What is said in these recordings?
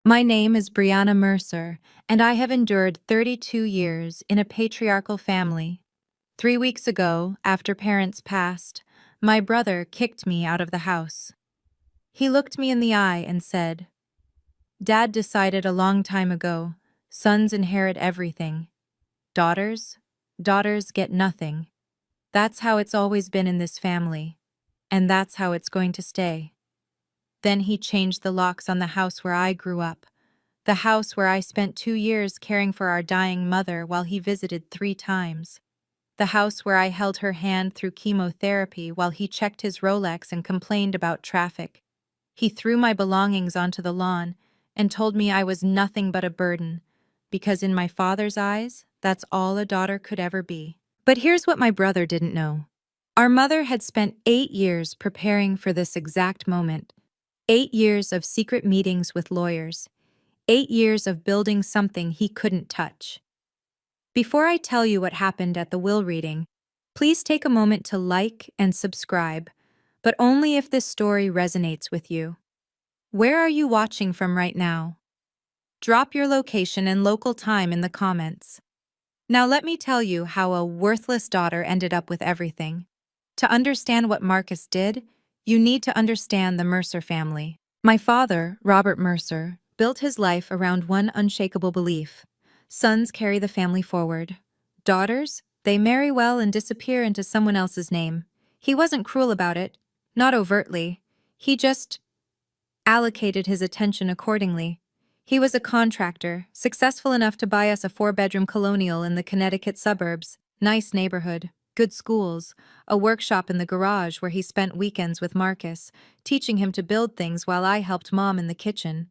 My name is Brianna Mercer, and I have endured 32 years in a patriarchal family. 3 weeks ago, after parents passed, my brother kicked me out of the house. He looked me in the eye and said, "Dad decided a long time ago, sons inherit everything. Daughters? Daughters get nothing. That's how it's always been in this family, and that's how it's going to stay." Then he changed the locks on the house where I grew up. The house where I spent 2 years caring for our dying mother while he visited 3 times. The house where I held her hand through chemotherapy while he checked his Rolex and complained about traffic. He threw my belongings onto the lawn and told me I was nothing but a burden, because in my father's eyes, that's all a daughter could ever be. But here's what my brother didn't know. Our mother had spent 8 years preparing for this exact moment. 8 years of secret meetings with lawyers. 8 years of building something he couldn't touch. Before I tell you what happened at the will reading, please take a moment to like and subscribe, but only if this story resonates with you. Where are you watching from right now? Drop your location and local time in the comments. Now let me tell you how a worthless daughter ended up with everything. To understand what Marcus did, you need to understand the Mercer family. My father, Robert Mercer, built his life around one unshakable belief. Sons carry the family forward. Daughters, they marry well and disappear into someone else's name. He wasn't cruel about it, not overtly. He just allocated his attention accordingly. He was a contractor, successful enough to buy us a 4-bedroom colonial in the Connecticut suburbs, nice neighborhood, good schools, a workshop in the garage where he spent weekends with Marcus, teaching him to build things while I helped Mom in the kitchen.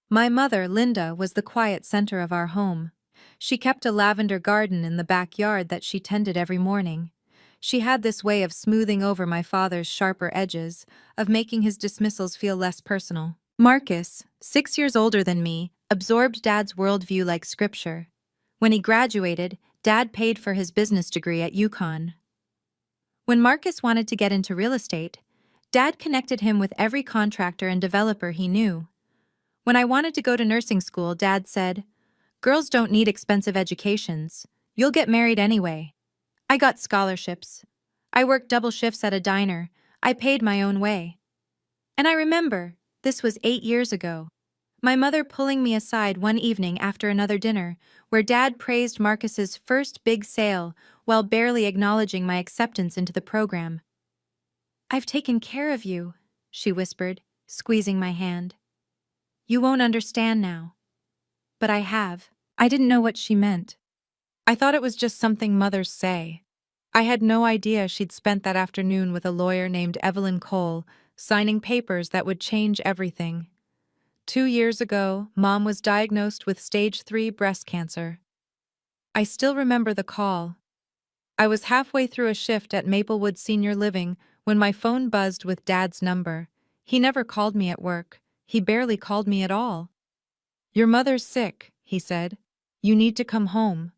My mother, Linda, was the quiet center of our home. She kept a lavender garden in the backyard that she tended every morning. She had this way of smoothing over my father's sharper edges, of making his dismissals feel less personal. Marcus, 6 years older than me, absorbed Dad's worldview like scripture. When he graduated, Dad paid for his business degree at UConn. When Marcus wanted to get into real estate, Dad connected him with every contractor and developer he knew. When I wanted to go to nursing school, Dad said, "Girls don't need expensive educations. You'll get married anyway." I got scholarships. I worked double shifts at a diner. I paid my own way. And I remember, this was 8 years ago, my mother pulling me aside one evening after another dinner, where Dad praised Marcus's first big sale while barely acknowledging my acceptance into the program. "I've taken care of you," she whispered, squeezing my hand. "You won't understand now." But I have. I didn't know what she meant. I thought it was just something mothers say. I had no idea she'd spent that afternoon with a lawyer named Evelyn Cole, signing papers that would change everything. 2 years ago, Mom was diagnosed with stage 3 breast cancer. I still remember the call. I was halfway through a shift at Maplewood Senior Living when my phone buzzed with Dad's number. He never called me at work. He barely called me at all. "Your mother's sick," he said. "You need to come home."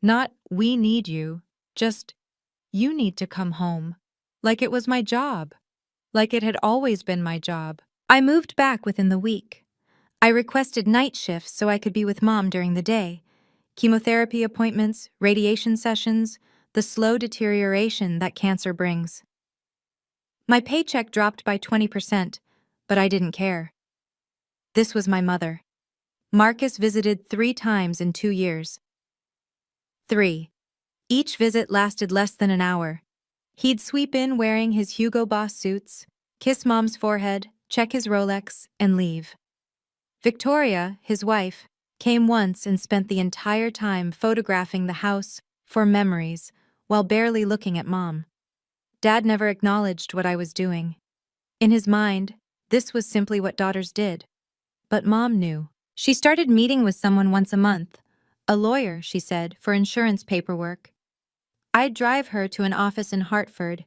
Not, "We need you," just, "You need to come home." Like it was my job. Like it had always been my job. I moved back within the week. I requested night shifts so I could be with Mom during the day. Chemotherapy appointments, radiation sessions, the slow deterioration that cancer brings. My paycheck dropped by 20%, but I didn't care. This was my mother. Marcus visited 3 times in 2 years. 3. Each visit lasted less than an hour. He'd sweep in wearing his Hugo Boss suits, kiss Mom's forehead, check his Rolex, and leave. Victoria, his wife, came once and spent the entire time photographing the house for memories while barely looking at Mom. Dad never acknowledged what I was doing. In his mind, this was simply what daughters did. But Mom knew. She started meeting with someone once a month. A lawyer, she said, for insurance paperwork. I'd drive her to an office in Hartford,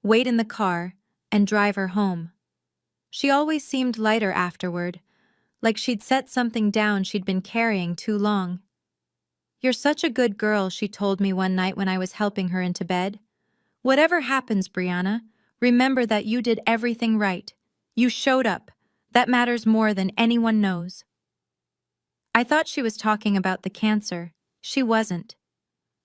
wait in the car, and drive her home. She always seemed lighter afterward, like she'd set something down she'd been carrying too long. "You're such a good girl," she told me one night when I was helping her into bed. "Whatever happens, Brianna, remember that you did everything right. You showed up. That matters more than anyone knows." I thought she was talking about the cancer. She wasn't.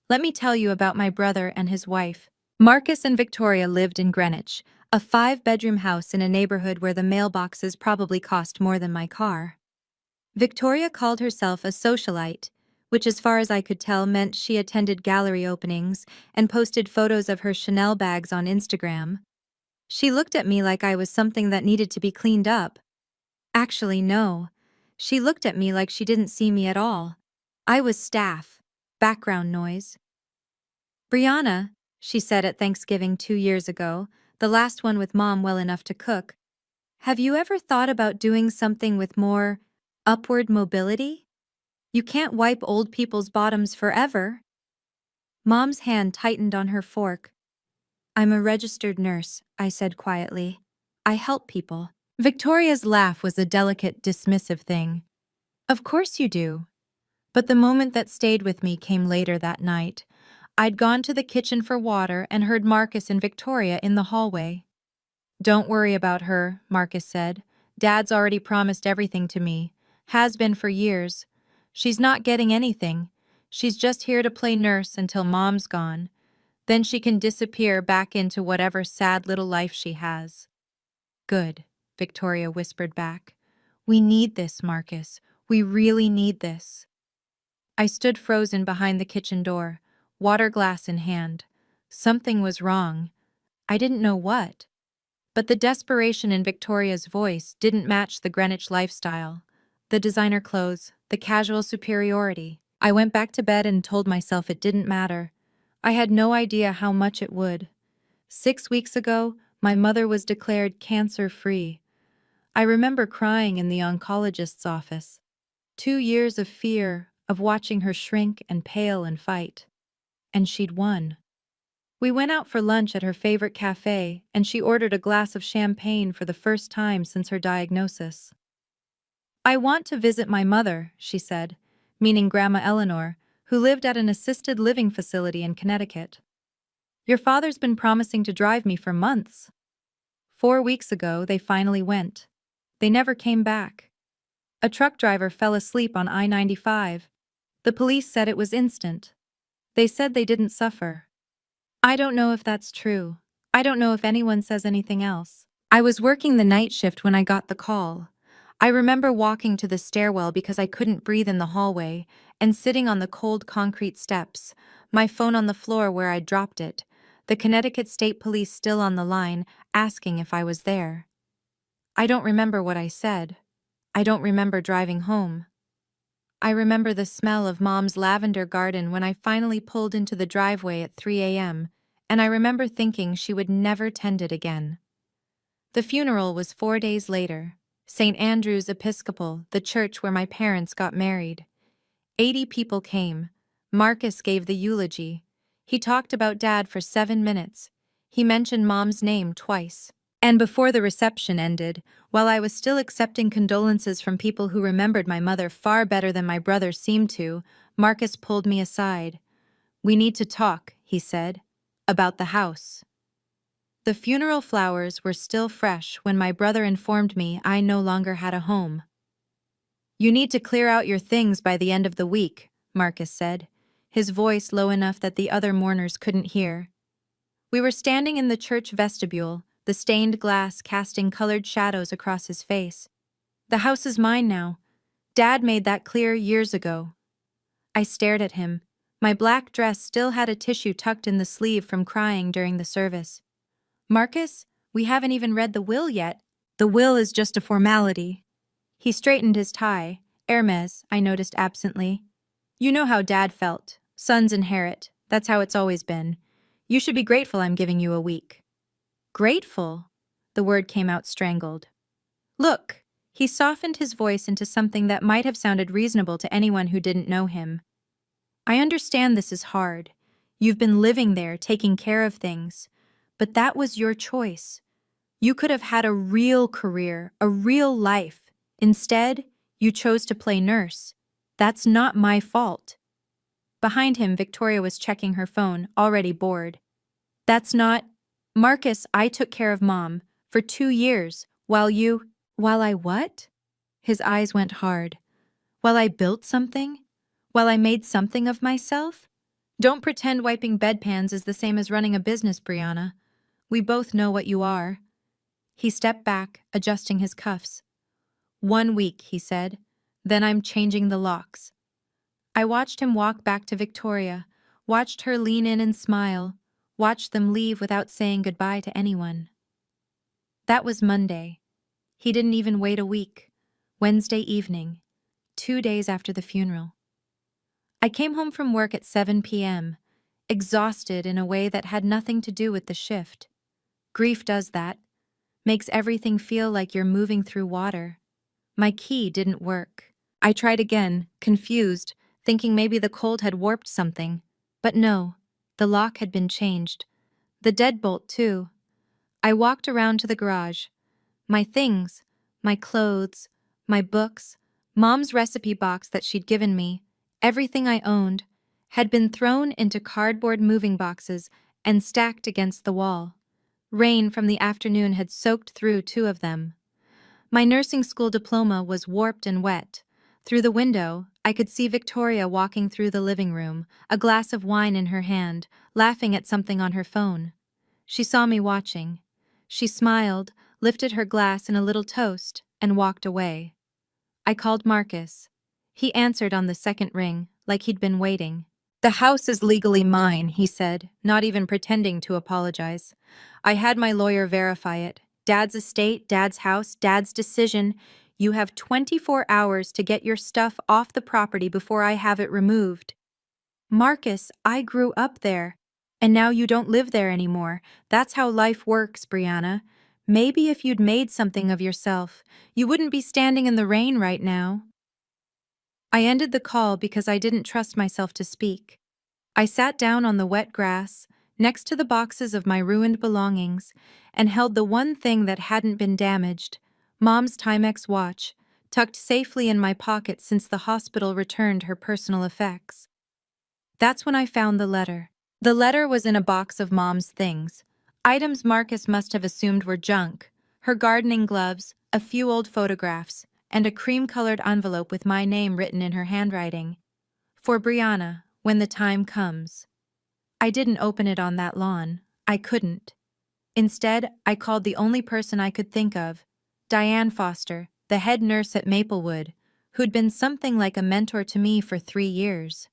Let me tell you about my brother and his wife. Marcus and Victoria lived in Greenwich, a 5-bedroom house in a neighborhood where the mailboxes probably cost more than my car. Victoria called herself a socialite, which as far as I could tell meant she attended gallery openings and posted photos of her Chanel bags on Instagram. She looked at me like I was something that needed to be cleaned up. Actually, no. She looked at me like she didn't see me at all. I was staff. Background noise. Brianna, she said at Thanksgiving 2 years ago, the last one with Mom well enough to cook, have you ever thought about doing something with more upward mobility? You can't wipe old people's bottoms forever. Mom's hand tightened on her fork. I'm a registered nurse, I said quietly. I help people. Victoria's laugh was a delicate, dismissive thing. Of course you do. But the moment that stayed with me came later that night. I'd gone to the kitchen for water and heard Marcus and Victoria in the hallway. Don't worry about her, Marcus said. Dad's already promised everything to me. Has been for years. She's not getting anything. She's just here to play nurse until Mom's gone. Then she can disappear back into whatever sad little life she has. Good, Victoria whispered back. We need this, Marcus. We really need this. I stood frozen behind the kitchen door, water glass in hand. Something was wrong. I didn't know what. But the desperation in Victoria's voice didn't match the Greenwich lifestyle. The designer clothes, the casual superiority. I went back to bed and told myself it didn't matter. I had no idea how much it would. 6 weeks ago, my mother was declared cancer-free. I remember crying in the oncologist's office. 2 years of fear, of watching her shrink and pale and fight. And she'd won. We went out for lunch at her favorite cafe, and she ordered a glass of champagne for the first time since her diagnosis. I want to visit my mother, she said, meaning Grandma Eleanor, who lived at an assisted living facility in Connecticut. Your father's been promising to drive me for months. 4 weeks ago, they finally went. They never came back. A truck driver fell asleep on I-95. The police said it was instant. They said they didn't suffer. I don't know if that's true. I don't know if anyone says anything else. I was working the night shift when I got the call. I remember walking to the stairwell because I couldn't breathe in the hallway, and sitting on the cold concrete steps, my phone on the floor where I'd dropped it, the Connecticut State Police still on the line, asking if I was there. I don't remember what I said. I don't remember driving home. I remember the smell of Mom's lavender garden when I finally pulled into the driveway at 3 a.m., and I remember thinking she would never tend it again. The funeral was 4 days later. St. Andrew's Episcopal, the church where my parents got married. 80 people came. Marcus gave the eulogy. He talked about Dad for 7 minutes. He mentioned Mom's name twice. And before the reception ended, while I was still accepting condolences from people who remembered my mother far better than my brother seemed to, Marcus pulled me aside. We need to talk, he said, about the house. The funeral flowers were still fresh when my brother informed me I no longer had a home. You need to clear out your things by the end of the week, Marcus said, his voice low enough that the other mourners couldn't hear. We were standing in the church vestibule, the stained glass casting colored shadows across his face. The house is mine now. Dad made that clear years ago. I stared at him. My black dress still had a tissue tucked in the sleeve from crying during the service. Marcus, we haven't even read the will yet. The will is just a formality. He straightened his tie. Hermes, I noticed absently. You know how Dad felt. Sons inherit. That's how it's always been. You should be grateful I'm giving you a week. Grateful? The word came out strangled. Look, he softened his voice into something that might have sounded reasonable to anyone who didn't know him. I understand this is hard. You've been living there, taking care of things. But that was your choice. You could have had a real career, a real life. Instead, you chose to play nurse. That's not my fault. Behind him, Victoria was checking her phone, already bored. That's not... Marcus, I took care of Mom for 2 years, while I what? His eyes went hard. While I built something? While I made something of myself? Don't pretend wiping bedpans is the same as running a business, Brianna. We both know what you are. He stepped back, adjusting his cuffs. 1 week, he said. Then I'm changing the locks. I watched him walk back to Victoria, watched her lean in and smile, watched them leave without saying goodbye to anyone. That was Monday. He didn't even wait a week. Wednesday evening, 2 days after the funeral. I came home from work at 7 p.m., exhausted in a way that had nothing to do with the shift. Grief does that, makes everything feel like you're moving through water. My key didn't work. I tried again, confused, thinking maybe the cold had warped something. But no, the lock had been changed. The deadbolt, too. I walked around to the garage. My things, my clothes, my books, Mom's recipe box that she'd given me, everything I owned, had been thrown into cardboard moving boxes and stacked against the wall. Rain from the afternoon had soaked through 2 of them. My nursing school diploma was warped and wet. Through the window, I could see Victoria walking through the living room, a glass of wine in her hand, laughing at something on her phone. She saw me watching. She smiled, lifted her glass in a little toast, and walked away. I called Marcus. He answered on the second ring, like he'd been waiting. "The house is legally mine," he said, not even pretending to apologize. "I had my lawyer verify it. Dad's estate, Dad's house, Dad's decision. You have 24 hours to get your stuff off the property before I have it removed." "Marcus, I grew up there. And now you don't live there anymore. That's how life works, Brianna. Maybe if you'd made something of yourself, you wouldn't be standing in the rain right now." I ended the call because I didn't trust myself to speak. I sat down on the wet grass, next to the boxes of my ruined belongings, and held the one thing that hadn't been damaged, Mom's Timex watch, tucked safely in my pocket since the hospital returned her personal effects. That's when I found the letter. The letter was in a box of Mom's things, items Marcus must have assumed were junk, her gardening gloves, a few old photographs, and a cream-colored envelope with my name written in her handwriting. "For Brianna, when the time comes." I didn't open it on that lawn. I couldn't. Instead, I called the only person I could think of, Diane Foster, the head nurse at Maplewood, who'd been something like a mentor to me for 3 years.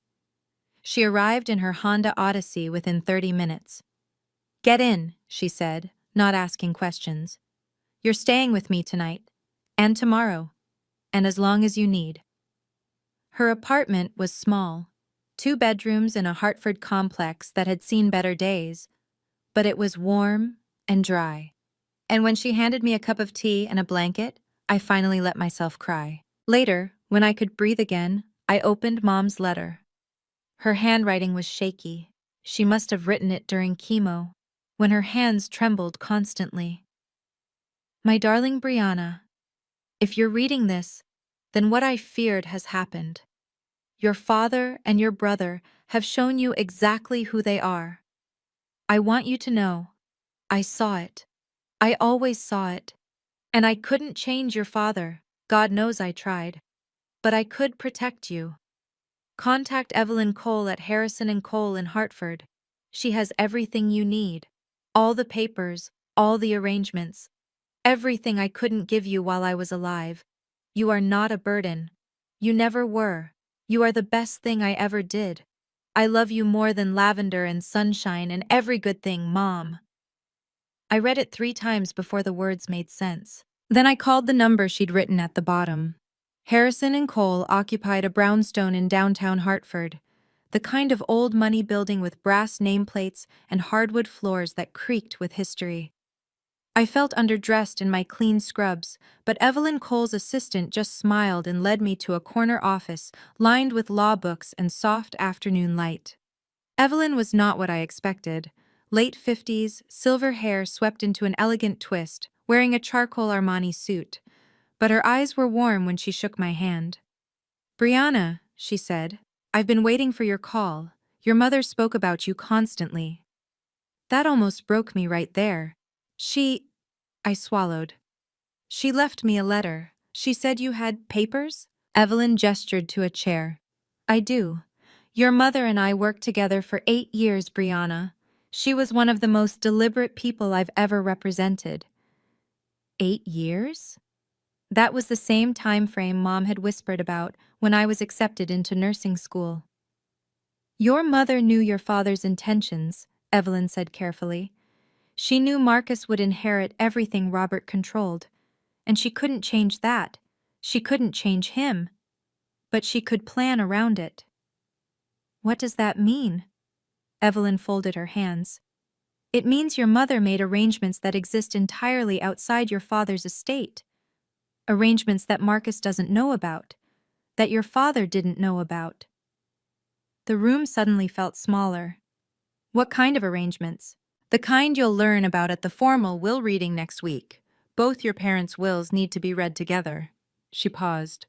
She arrived in her Honda Odyssey within 30 minutes. "Get in," she said, not asking questions. "You're staying with me tonight. And tomorrow. And as long as you need." Her apartment was small, 2 bedrooms in a Hartford complex that had seen better days, but it was warm and dry. And when she handed me a cup of tea and a blanket, I finally let myself cry. Later, when I could breathe again, I opened Mom's letter. Her handwriting was shaky. She must have written it during chemo, when her hands trembled constantly. "My darling Brianna, if you're reading this, then what I feared has happened. Your father and your brother have shown you exactly who they are. I want you to know, I saw it. I always saw it. And I couldn't change your father, God knows I tried. But I could protect you. Contact Evelyn Cole at Harrison & Cole in Hartford. She has everything you need. All the papers, all the arrangements. Everything I couldn't give you while I was alive. You are not a burden. You never were. You are the best thing I ever did. I love you more than lavender and sunshine and every good thing, Mom." I read it 3 times before the words made sense. Then I called the number she'd written at the bottom. Harrison & Cole occupied a brownstone in downtown Hartford, the kind of old money building with brass nameplates and hardwood floors that creaked with history. I felt underdressed in my clean scrubs, but Evelyn Cole's assistant just smiled and led me to a corner office lined with law books and soft afternoon light. Evelyn was not what I expected. Late 50s, silver hair swept into an elegant twist, wearing a charcoal Armani suit. But her eyes were warm when she shook my hand. "Brianna," she said, "I've been waiting for your call. Your mother spoke about you constantly." That almost broke me right there. I swallowed. "She left me a letter. She said you had papers?" Evelyn gestured to a chair. I do. Your mother and I worked together for 8 years, Brianna. She was one of the most deliberate people I've ever represented. 8 years? That was the same time frame Mom had whispered about when I was accepted into nursing school. Your mother knew your father's intentions, Evelyn said carefully. She knew Marcus would inherit everything Robert controlled, and she couldn't change that. She couldn't change him. But she could plan around it. What does that mean? Evelyn folded her hands. It means your mother made arrangements that exist entirely outside your father's estate. Arrangements that Marcus doesn't know about, that your father didn't know about. The room suddenly felt smaller. What kind of arrangements? The kind you'll learn about at the formal will reading next week. Both your parents' wills need to be read together. She paused.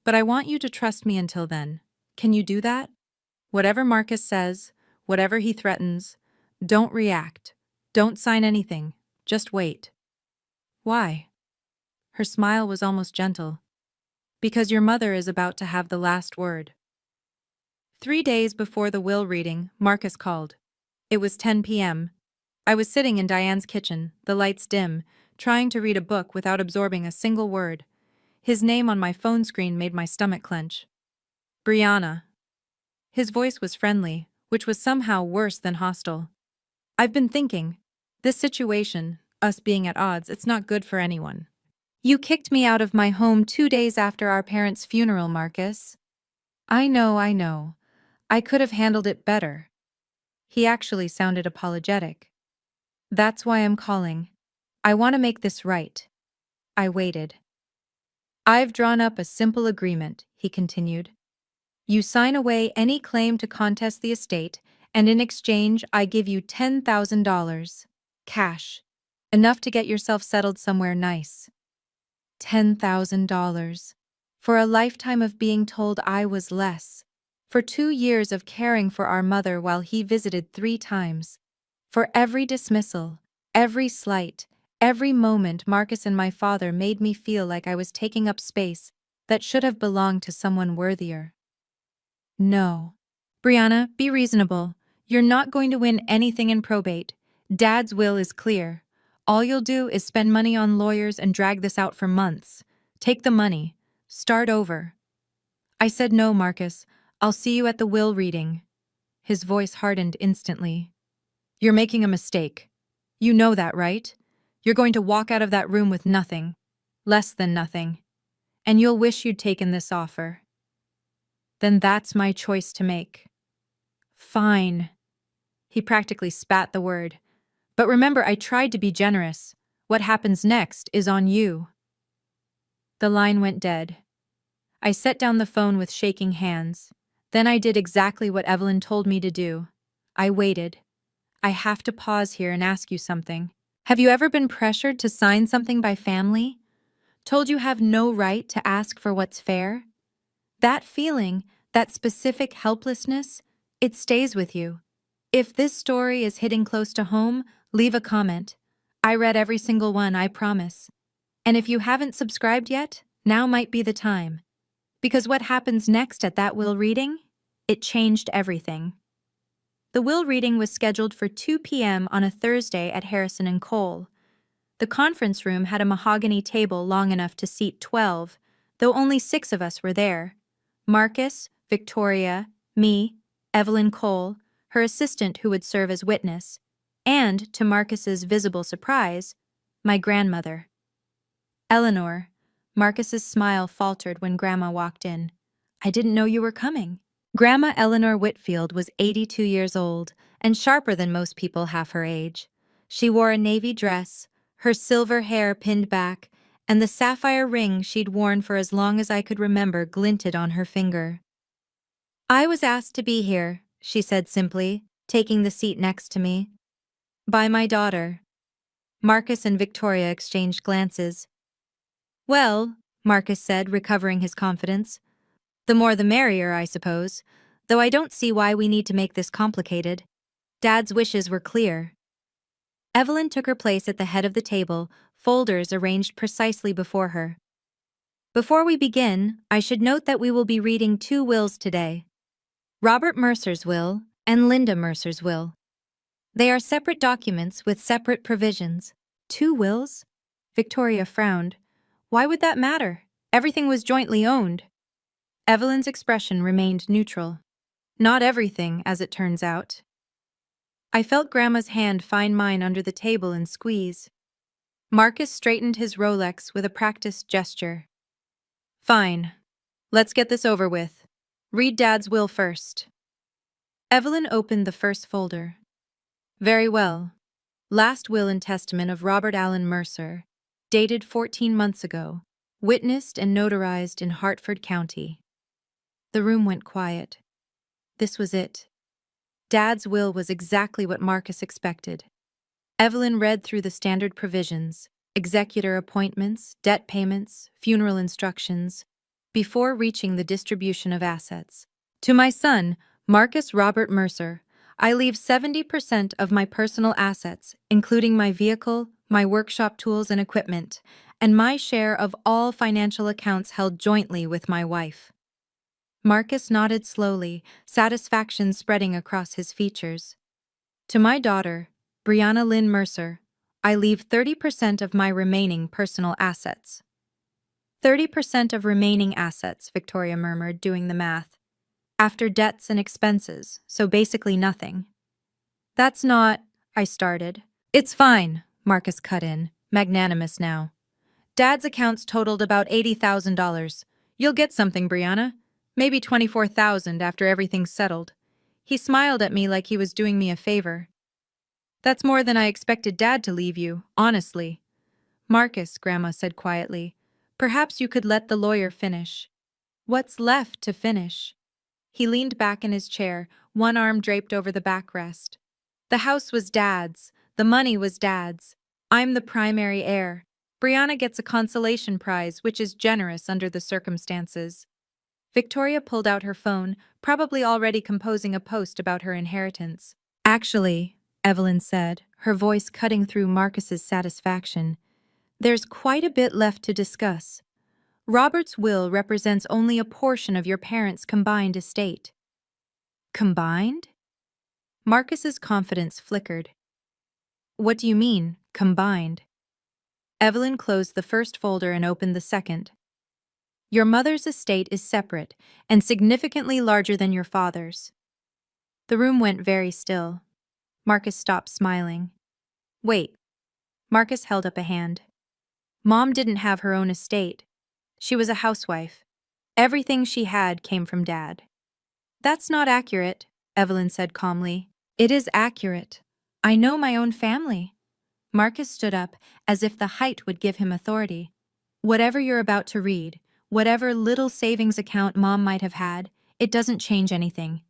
But I want you to trust me until then. Can you do that? Whatever Marcus says, whatever he threatens, don't react. Don't sign anything. Just wait. Why? Her smile was almost gentle. Because your mother is about to have the last word. 3 days before the will reading, Marcus called. It was 10 p.m. I was sitting in Diane's kitchen, the lights dim, trying to read a book without absorbing a single word. His name on my phone screen made my stomach clench. Brianna. His voice was friendly, which was somehow worse than hostile. I've been thinking. This situation, us being at odds, it's not good for anyone. You kicked me out of my home 2 days after our parents' funeral, Marcus. I know. I could have handled it better. He actually sounded apologetic. That's why I'm calling. I want to make this right. I waited. I've drawn up a simple agreement, he continued. You sign away any claim to contest the estate, and in exchange I give you $10,000. Cash. Enough to get yourself settled somewhere nice. $10,000. For a lifetime of being told I was less. For 2 years of caring for our mother while he visited 3 times. For every dismissal, every slight, every moment Marcus and my father made me feel like I was taking up space that should have belonged to someone worthier. No. Brianna, be reasonable. You're not going to win anything in probate. Dad's will is clear. All you'll do is spend money on lawyers and drag this out for months. Take the money. Start over. I said no, Marcus. I'll see you at the will reading. His voice hardened instantly. You're making a mistake. You know that, right? You're going to walk out of that room with nothing. Less than nothing. And you'll wish you'd taken this offer. Then that's my choice to make. Fine. He practically spat the word. But remember, I tried to be generous. What happens next is on you. The line went dead. I set down the phone with shaking hands. Then I did exactly what Evelyn told me to do. I waited. I have to pause here and ask you something. Have you ever been pressured to sign something by family? Told you have no right to ask for what's fair? That feeling, that specific helplessness, it stays with you. If this story is hitting close to home, leave a comment. I read every single one, I promise. And if you haven't subscribed yet, now might be the time. Because what happens next at that will reading? It changed everything. The will reading was scheduled for 2 p.m. on a Thursday at Harrison and Cole. The conference room had a mahogany table long enough to seat 12, though only 6 of us were there. Marcus, Victoria, me, Evelyn Cole, her assistant who would serve as witness, and, to Marcus's visible surprise, my grandmother. Eleanor. Marcus's smile faltered when Grandma walked in. I didn't know you were coming. Grandma Eleanor Whitfield was 82 years old and sharper than most people half her age. She wore a navy dress, her silver hair pinned back, and the sapphire ring she'd worn for as long as I could remember glinted on her finger. I was asked to be here, she said simply, taking the seat next to me. By my daughter. Marcus and Victoria exchanged glances. Well, Marcus said, recovering his confidence. The more the merrier, I suppose, though I don't see why we need to make this complicated. Dad's wishes were clear. Evelyn took her place at the head of the table, folders arranged precisely before her. Before we begin, I should note that we will be reading two wills today. Robert Mercer's will and Linda Mercer's will. They are separate documents with separate provisions. Two wills? Victoria frowned. Why would that matter? Everything was jointly owned. Evelyn's expression remained neutral. Not everything, as it turns out. I felt Grandma's hand find mine under the table and squeeze. Marcus straightened his Rolex with a practiced gesture. Fine. Let's get this over with. Read Dad's will first. Evelyn opened the first folder. Very well. Last will and testament of Robert Allen Mercer, dated 14 months ago, witnessed and notarized in Hartford County. The room went quiet. This was it. Dad's will was exactly what Marcus expected. Evelyn read through the standard provisions, executor appointments, debt payments, funeral instructions, before reaching the distribution of assets. To my son, Marcus Robert Mercer, I leave 70% of my personal assets, including my vehicle, my workshop tools and equipment, and my share of all financial accounts held jointly with my wife. Marcus nodded slowly, satisfaction spreading across his features. To my daughter, Brianna Lynn Mercer, I leave 30% of my remaining personal assets. 30% of remaining assets, Victoria murmured, doing the math. After debts and expenses, so basically nothing. That's not, I started. It's fine, Marcus cut in, magnanimous now. Dad's accounts totaled about $80,000. You'll get something, Brianna. Maybe $24,000 after everything's settled. He smiled at me like he was doing me a favor. That's more than I expected Dad to leave you, honestly. Marcus, Grandma said quietly, perhaps you could let the lawyer finish. What's left to finish? He leaned back in his chair, one arm draped over the backrest. The house was Dad's. The money was Dad's. I'm the primary heir. Brianna gets a consolation prize, which is generous under the circumstances. Victoria pulled out her phone, probably already composing a post about her inheritance. Actually, Evelyn said, her voice cutting through Marcus's satisfaction, there's quite a bit left to discuss. Robert's will represents only a portion of your parents' combined estate. Combined? Marcus's confidence flickered. What do you mean, combined? Evelyn closed the first folder and opened the second. Your mother's estate is separate and significantly larger than your father's. The room went very still. Marcus stopped smiling. Wait. Marcus held up a hand. Mom didn't have her own estate. She was a housewife. Everything she had came from Dad. That's not accurate, Evelyn said calmly. It is accurate. I know my own family. Marcus stood up, as if the height would give him authority. Whatever you're about to read, whatever little savings account Mom might have had, it doesn't change anything.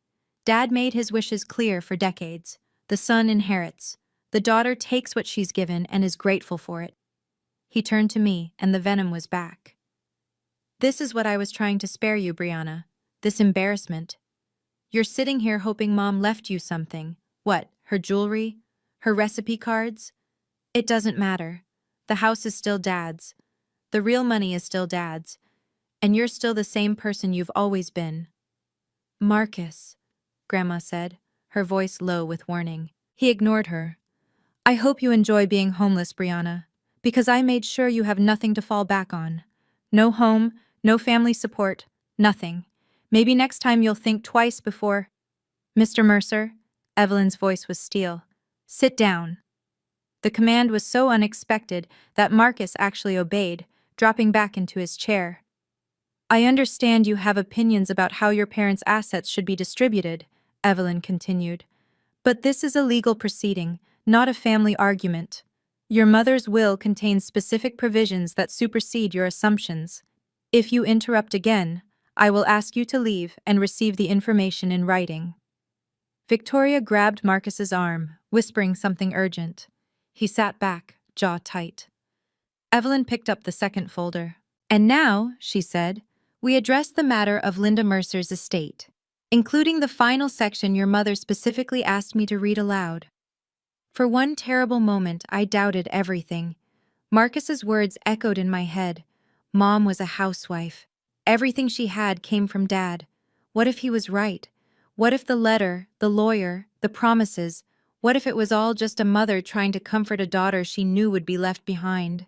Dad made his wishes clear for decades. The son inherits. The daughter takes what she's given and is grateful for it. He turned to me, and the venom was back. This is what I was trying to spare you, Brianna. This embarrassment. You're sitting here hoping Mom left you something. What, her jewelry? Her recipe cards? It doesn't matter. The house is still Dad's. The real money is still Dad's. And you're still the same person you've always been. Marcus, Grandma said, her voice low with warning. He ignored her. I hope you enjoy being homeless, Brianna, because I made sure you have nothing to fall back on. No home, no family support, nothing. Maybe next time you'll think twice before… Mr. Mercer, Evelyn's voice was steel. Sit down. The command was so unexpected that Marcus actually obeyed, dropping back into his chair. I understand you have opinions about how your parents' assets should be distributed, Evelyn continued. But this is a legal proceeding, not a family argument. Your mother's will contains specific provisions that supersede your assumptions. If you interrupt again, I will ask you to leave and receive the information in writing. Victoria grabbed Marcus's arm, whispering something urgent. He sat back, jaw tight. Evelyn picked up the second folder. And now, she said, we address the matter of Linda Mercer's estate, including the final section your mother specifically asked me to read aloud. For one terrible moment, I doubted everything. Marcus's words echoed in my head. Mom was a housewife. Everything she had came from Dad. What if he was right? What if the letter, the lawyer, the promises, what if it was all just a mother trying to comfort a daughter she knew would be left behind?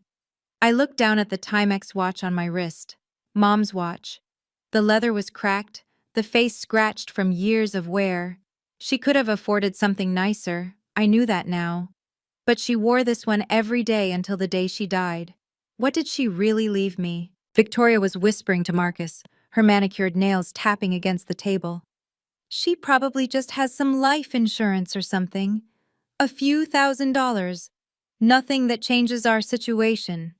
I looked down at the Timex watch on my wrist. Mom's watch. The leather was cracked, the face scratched from years of wear. She could have afforded something nicer, I knew that now. But she wore this one every day until the day she died. What did she really leave me? Victoria was whispering to Marcus, her manicured nails tapping against the table. She probably just has some life insurance or something. A few $1,000s. Nothing that changes our situation.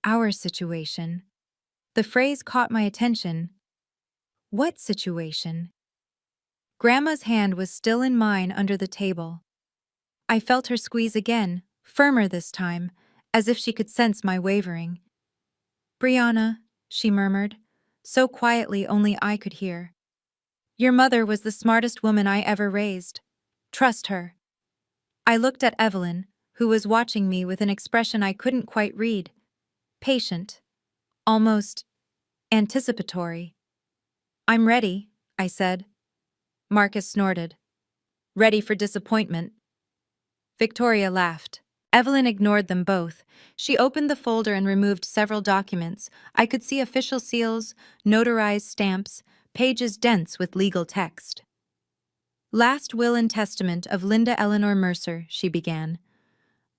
Our situation. The phrase caught my attention. What situation? Grandma's hand was still in mine under the table. I felt her squeeze again, firmer this time, as if she could sense my wavering. "Brianna," she murmured, so quietly only I could hear. "Your mother was the smartest woman I ever raised. Trust her." I looked at Evelyn, who was watching me with an expression I couldn't quite read. Patient. Almost anticipatory. "I'm ready," I said. Marcus snorted. "Ready for disappointment." Victoria laughed. Evelyn ignored them both. She opened the folder and removed several documents. I could see official seals, notarized stamps, pages dense with legal text. "Last will and testament of Linda Eleanor Mercer," she began.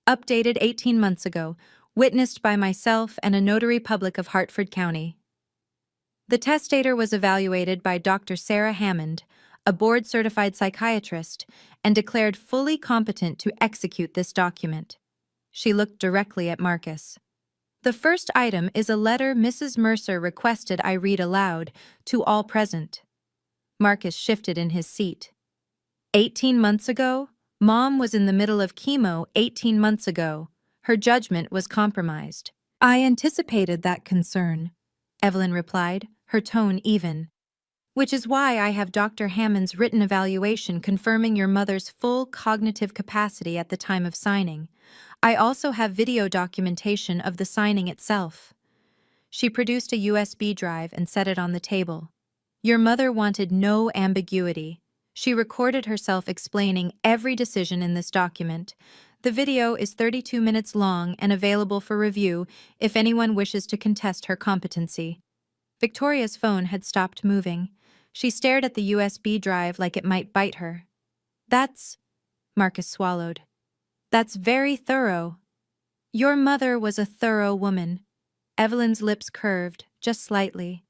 "Updated 18 months ago, witnessed by myself and a notary public of Hartford County. The testator was evaluated by Dr. Sarah Hammond, a board-certified psychiatrist, and declared fully competent to execute this document." She looked directly at Marcus. "The first item is a letter Mrs. Mercer requested I read aloud to all present." Marcus shifted in his seat. 18 months ago? Mom was in the middle of chemo 18 months ago. Her judgment was compromised. "I anticipated that concern," Evelyn replied, her tone even. "Which is why I have Dr. Hammond's written evaluation confirming your mother's full cognitive capacity at the time of signing. I also have video documentation of the signing itself." She produced a USB drive and set it on the table. "Your mother wanted no ambiguity. She recorded herself explaining every decision in this document. The video is 32 minutes long and available for review if anyone wishes to contest her competency." Victoria's phone had stopped moving. She stared at the USB drive like it might bite her. "That's—" Marcus swallowed. "That's very thorough." "Your mother was a thorough woman." Evelyn's lips curved, just slightly.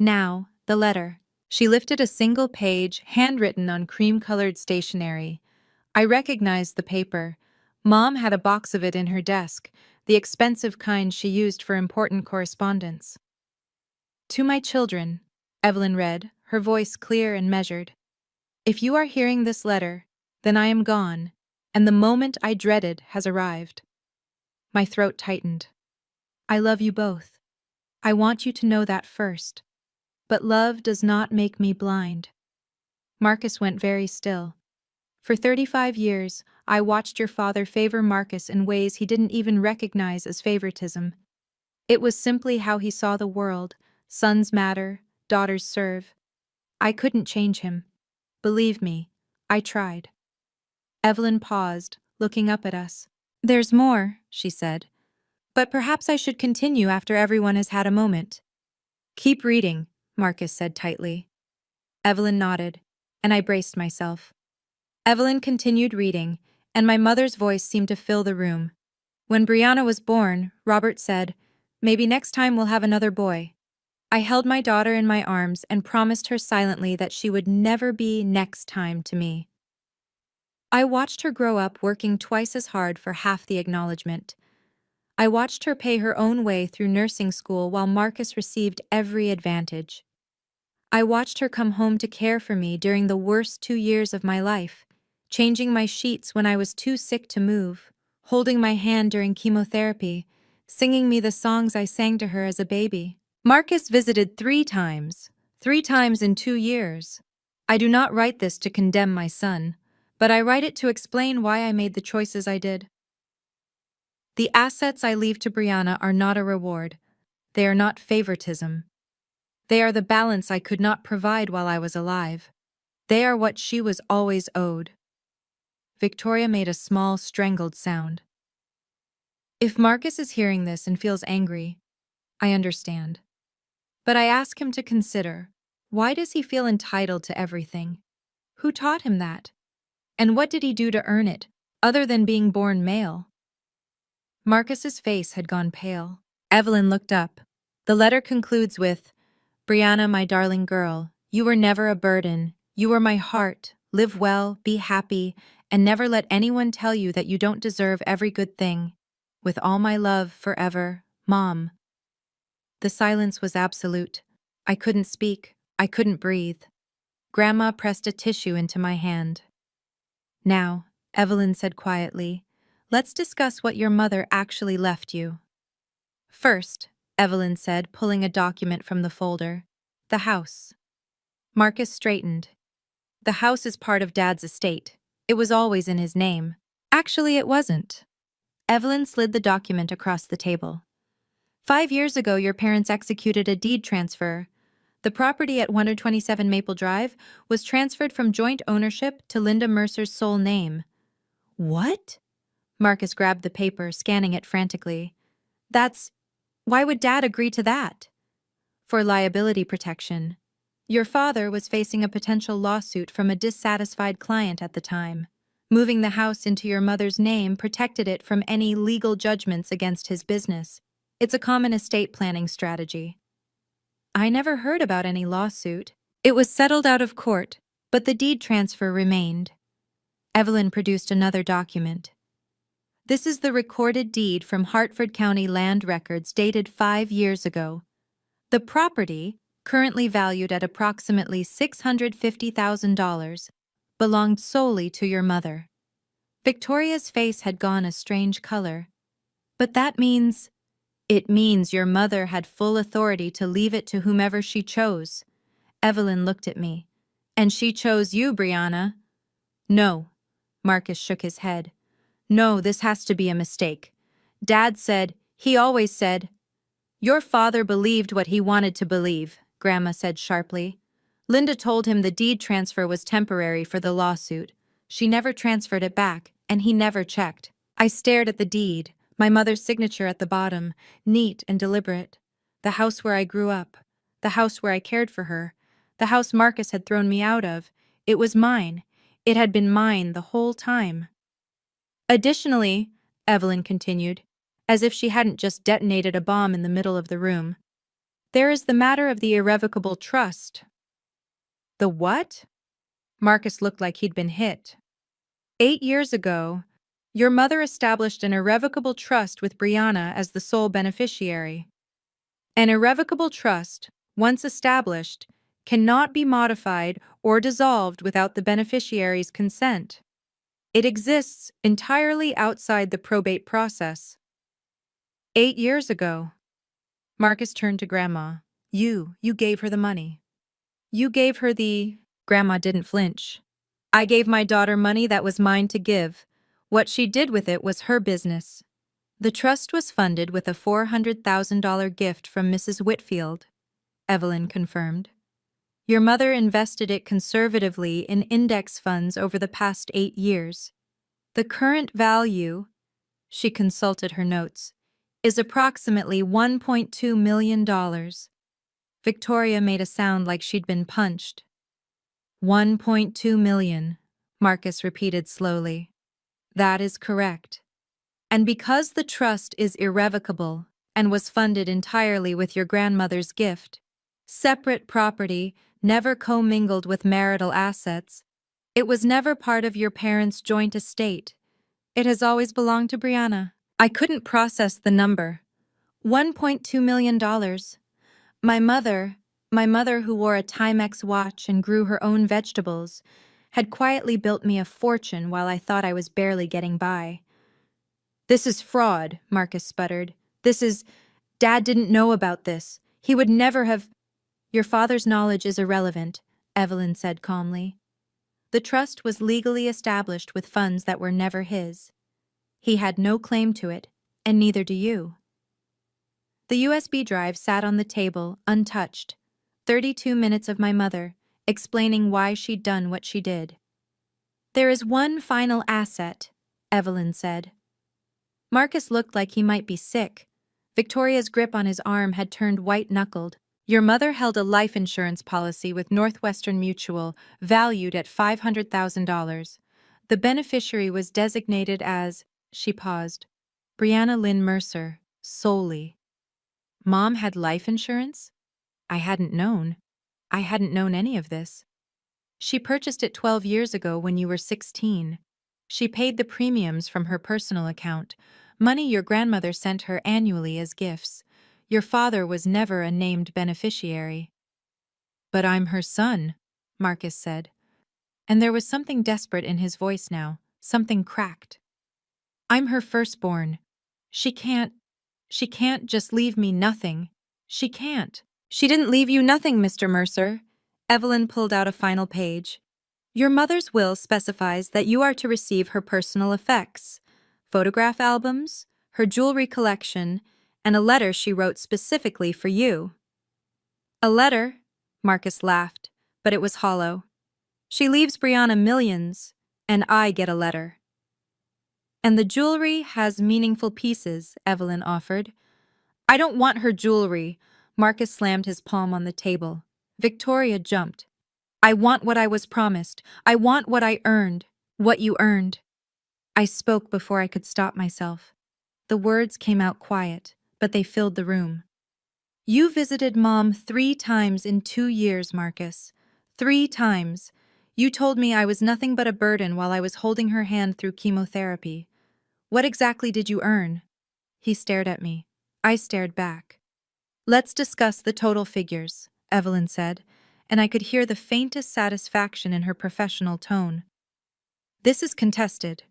"Now, the letter." She lifted a single page, handwritten on cream-colored stationery. I recognized the paper. Mom had a box of it in her desk, the expensive kind she used for important correspondence. "To my children," Evelyn read, her voice clear and measured. "If you are hearing this letter, then I am gone, and the moment I dreaded has arrived." My throat tightened. "I love you both. I want you to know that first. But love does not make me blind." Marcus went very still. "For 35 years, I watched your father favor Marcus in ways he didn't even recognize as favoritism. It was simply how he saw the world. Sons matter, daughters serve. I couldn't change him. Believe me, I tried." Evelyn paused, looking up at us. "There's more," she said. "But perhaps I should continue after everyone has had a moment." "Keep reading," Marcus said tightly. Evelyn nodded, and I braced myself. Evelyn continued reading, and my mother's voice seemed to fill the room. "When Brianna was born, Robert said, 'Maybe next time we'll have another boy.' I held my daughter in my arms and promised her silently that she would never be next time to me. I watched her grow up working twice as hard for half the acknowledgement. I watched her pay her own way through nursing school while Marcus received every advantage. I watched her come home to care for me during the worst 2 years of my life, changing my sheets when I was too sick to move, holding my hand during chemotherapy, singing me the songs I sang to her as a baby. Marcus visited 3 times in 2 years. I do not write this to condemn my son, but I write it to explain why I made the choices I did. The assets I leave to Brianna are not a reward. They are not favoritism. They are the balance I could not provide while I was alive. They are what she was always owed. Victoria made a small, strangled sound. If Marcus is hearing this and feels angry, I understand. But I ask him to consider, why does he feel entitled to everything? Who taught him that? And what did he do to earn it, other than being born male? Marcus's face had gone pale. Evelyn looked up. The letter concludes with, "Brianna, my darling girl, you were never a burden. You were my heart. Live well, be happy, and never let anyone tell you that you don't deserve every good thing. With all my love, forever, Mom." The silence was absolute. I couldn't speak. I couldn't breathe. Grandma pressed a tissue into my hand. "Now," Evelyn said quietly, "let's discuss what your mother actually left you." "First," Evelyn said, pulling a document from the folder, "the house." Marcus straightened. "The house is part of Dad's estate. It was always in his name." "Actually, it wasn't." Evelyn slid the document across the table. 5 years ago, your parents executed a deed transfer. The property at 127 Maple Drive was transferred from joint ownership to Linda Mercer's sole name." "What?" Marcus grabbed the paper, scanning it frantically. Why would Dad agree to that?" "For liability protection. Your father was facing a potential lawsuit from a dissatisfied client at the time. Moving the house into your mother's name protected it from any legal judgments against his business. It's a common estate planning strategy." "I never heard about any lawsuit. It was settled out of court, but the deed transfer remained." Evelyn produced another document. "This is the recorded deed from Hartford County Land Records dated 5 years ago. The property, currently valued at approximately $650,000, belonged solely to your mother." Victoria's face had gone a strange color. "But that means—" "It means your mother had full authority to leave it to whomever she chose." Evelyn looked at me. "And she chose you, Brianna." "No." Marcus shook his head. "No, this has to be a mistake. He always said—" "Your father believed what he wanted to believe," Grandma said sharply. "Linda told him the deed transfer was temporary for the lawsuit. She never transferred it back, and he never checked." I stared at the deed, my mother's signature at the bottom, neat and deliberate. The house where I grew up, the house where I cared for her, the house Marcus had thrown me out of. It was mine. It had been mine the whole time. "Additionally," Evelyn continued, as if she hadn't just detonated a bomb in the middle of the room, "there is the matter of the irrevocable trust." "The what?" Marcus looked like he'd been hit. 8 years ago, your mother established an irrevocable trust with Brianna as the sole beneficiary. An irrevocable trust, once established, cannot be modified or dissolved without the beneficiary's consent. It exists entirely outside the probate process. 8 years ago. Marcus turned to Grandma. You gave her the money. You gave her the—" Grandma didn't flinch. "I gave my daughter money that was mine to give. What she did with it was her business." "The trust was funded with a $400,000 gift from Mrs. Whitfield," Evelyn confirmed. "Your mother invested it conservatively in index funds over the past 8 years. The current value," she consulted her notes, "is approximately $1.2 million. Victoria made a sound like she'd been punched. $1.2 million, Marcus repeated slowly. "That is correct. And because the trust is irrevocable and was funded entirely with your grandmother's gift, separate property, never commingled with marital assets, it was never part of your parents' joint estate. It has always belonged to Brianna." I couldn't process the number. $1.2 million. My mother who wore a Timex watch and grew her own vegetables, had quietly built me a fortune while I thought I was barely getting by. "This is fraud," Marcus sputtered. Dad didn't know about this. He would never have—" "Your father's knowledge is irrelevant," Evelyn said calmly. "The trust was legally established with funds that were never his. He had no claim to it, and neither do you." The USB drive sat on the table, untouched. 32 minutes of my mother, explaining why she'd done what she did. "There is one final asset," Evelyn said. Marcus looked like he might be sick. Victoria's grip on his arm had turned white-knuckled. "Your mother held a life insurance policy with Northwestern Mutual, valued at $500,000. The beneficiary was designated as," she paused, "Brianna Lynn Mercer, solely." Mom had life insurance? I hadn't known. I hadn't known any of this. She purchased it 12 years ago when you were 16. She paid the premiums from her personal account, money your grandmother sent her annually as gifts. Your father was never a named beneficiary. "But I'm her son," Marcus said. And there was something desperate in his voice now, something cracked. "I'm her firstborn. She can't just leave me nothing. She can't." "She didn't leave you nothing, Mr. Mercer." Evelyn pulled out a final page. "Your mother's will specifies that you are to receive her personal effects, photograph albums, her jewelry collection, and a letter she wrote specifically for you." "A letter?" Marcus laughed, but it was hollow. "She leaves Brianna millions, and I get a letter." "And the jewelry has meaningful pieces," Evelyn offered. "I don't want her jewelry." Marcus slammed his palm on the table. Victoria jumped. "I want what I was promised. I want what I earned. What you earned." I spoke before I could stop myself. The words came out quiet, but they filled the room. "You visited Mom 3 times in 2 years, Marcus. 3 times. You told me I was nothing but a burden while I was holding her hand through chemotherapy. What exactly did you earn?" He stared at me. I stared back. "Let's discuss the total figures," Evelyn said, and I could hear the faintest satisfaction in her professional tone. "This is contested."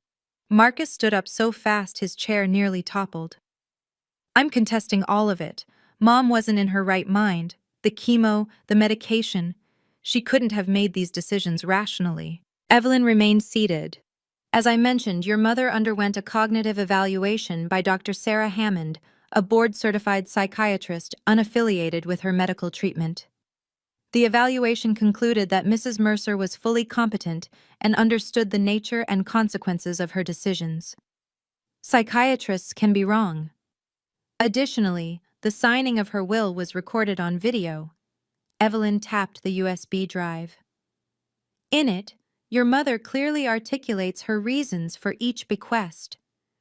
Marcus stood up so fast his chair nearly toppled. "I'm contesting all of it. Mom wasn't in her right mind. The chemo, the medication. She couldn't have made these decisions rationally." Evelyn remained seated. "As I mentioned, your mother underwent a cognitive evaluation by Dr. Sarah Hammond, a board-certified psychiatrist unaffiliated with her medical treatment. The evaluation concluded that Mrs. Mercer was fully competent and understood the nature and consequences of her decisions. Psychiatrists can be wrong. Additionally, the signing of her will was recorded on video." Evelyn tapped the USB drive. "In it, your mother clearly articulates her reasons for each bequest.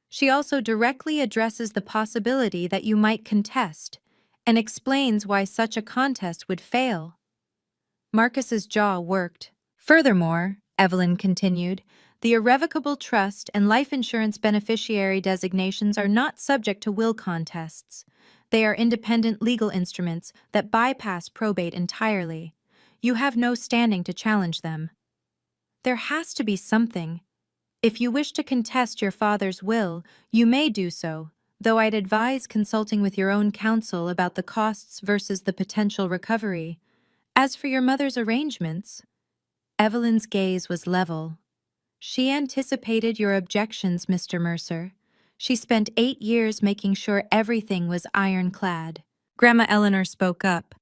She also directly addresses the possibility that you might contest and explains why such a contest would fail." Marcus's jaw worked. "Furthermore," Evelyn continued, "the irrevocable trust and life insurance beneficiary designations are not subject to will contests. They are independent legal instruments that bypass probate entirely. You have no standing to challenge them." "There has to be something. If you wish to contest your father's will, you may do so, though I'd advise consulting with your own counsel about the costs versus the potential recovery. As for your mother's arrangements..." Evelyn's gaze was level. "She anticipated your objections, Mr. Mercer. She spent 8 years making sure everything was ironclad." Grandma Eleanor spoke up.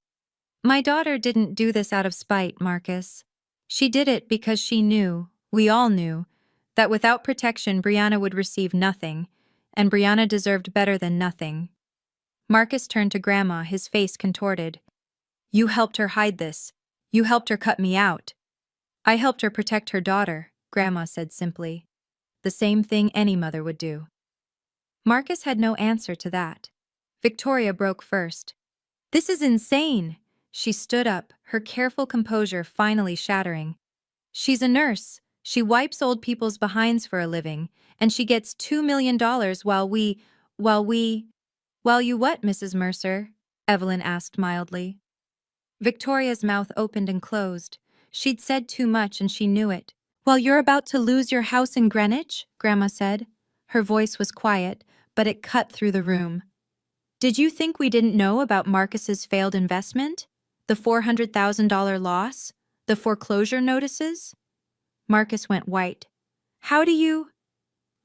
"My daughter didn't do this out of spite, Marcus. She did it because she knew, we all knew, that without protection Brianna would receive nothing, and Brianna deserved better than nothing." Marcus turned to Grandma, his face contorted. "You helped her hide this. You helped her cut me out." "I helped her protect her daughter," Grandma said simply. "The same thing any mother would do." Marcus had no answer to that. Victoria broke first. "This is insane." She stood up, her careful composure finally shattering. "She's a nurse. She wipes old people's behinds for a living, and she gets $2 million while you what, Mrs. Mercer?" Evelyn asked mildly. Victoria's mouth opened and closed. She'd said too much and she knew it. "While you're about to lose your house in Greenwich?" Grandma said. Her voice was quiet, but it cut through the room. "Did you think we didn't know about Marcus's failed investment? The $400,000 loss? The foreclosure notices?" Marcus went white. "How do you—"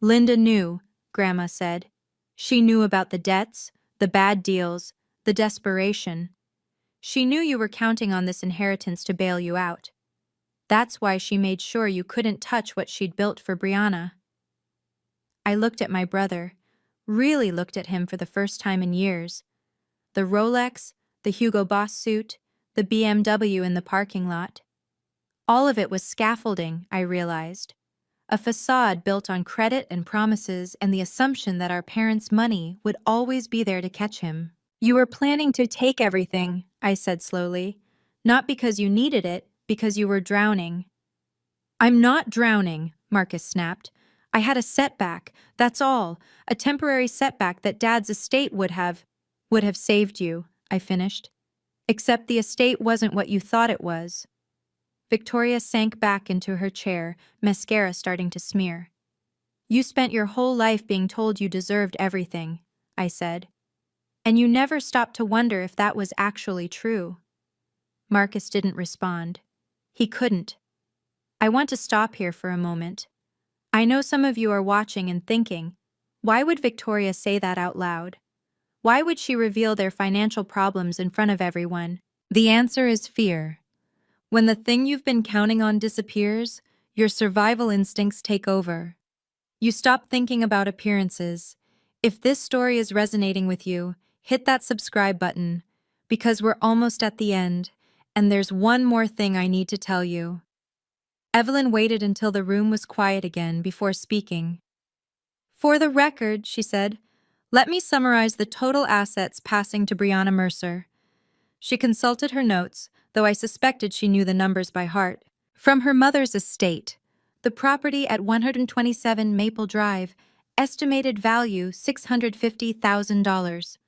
"Linda knew," Grandma said. "She knew about the debts, the bad deals, the desperation. She knew you were counting on this inheritance to bail you out. That's why she made sure you couldn't touch what she'd built for Brianna. I looked at my brother, really looked at him for the first time in years. The Rolex, the Hugo Boss suit, the BMW in the parking lot. All of it was scaffolding, I realized. A facade built on credit and promises and the assumption that our parents' money would always be there to catch him. You were planning to take everything, I said slowly. Not because you needed it, because you were drowning. I'm not drowning, Marcus snapped. I had a setback, that's all. A temporary setback that Dad's estate would have saved you, I finished. Except the estate wasn't what you thought it was. Victoria sank back into her chair, mascara starting to smear. You spent your whole life being told you deserved everything, I said. And you never stopped to wonder if that was actually true. Marcus didn't respond. He couldn't. I want to stop here for a moment. I know some of you are watching and thinking, why would Victoria say that out loud? Why would she reveal their financial problems in front of everyone? The answer is fear. When the thing you've been counting on disappears, your survival instincts take over. You stop thinking about appearances. If this story is resonating with you, hit that subscribe button, because we're almost at the end, and there's one more thing I need to tell you. Evelyn waited until the room was quiet again before speaking. For the record, she said, let me summarize the total assets passing to Brianna Mercer. She consulted her notes, though I suspected she knew the numbers by heart. From her mother's estate, the property at 127 Maple Drive, estimated value $650,000.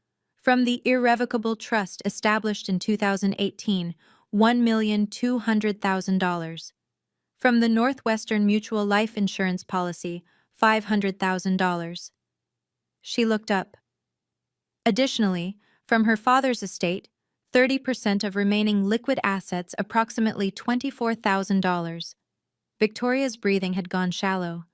From the irrevocable trust established in 2018, $1,200,000. From the Northwestern Mutual Life Insurance Policy, $500,000. She looked up. Additionally, from her father's estate, 30% of remaining liquid assets, approximately $24,000. Victoria's breathing had gone shallow.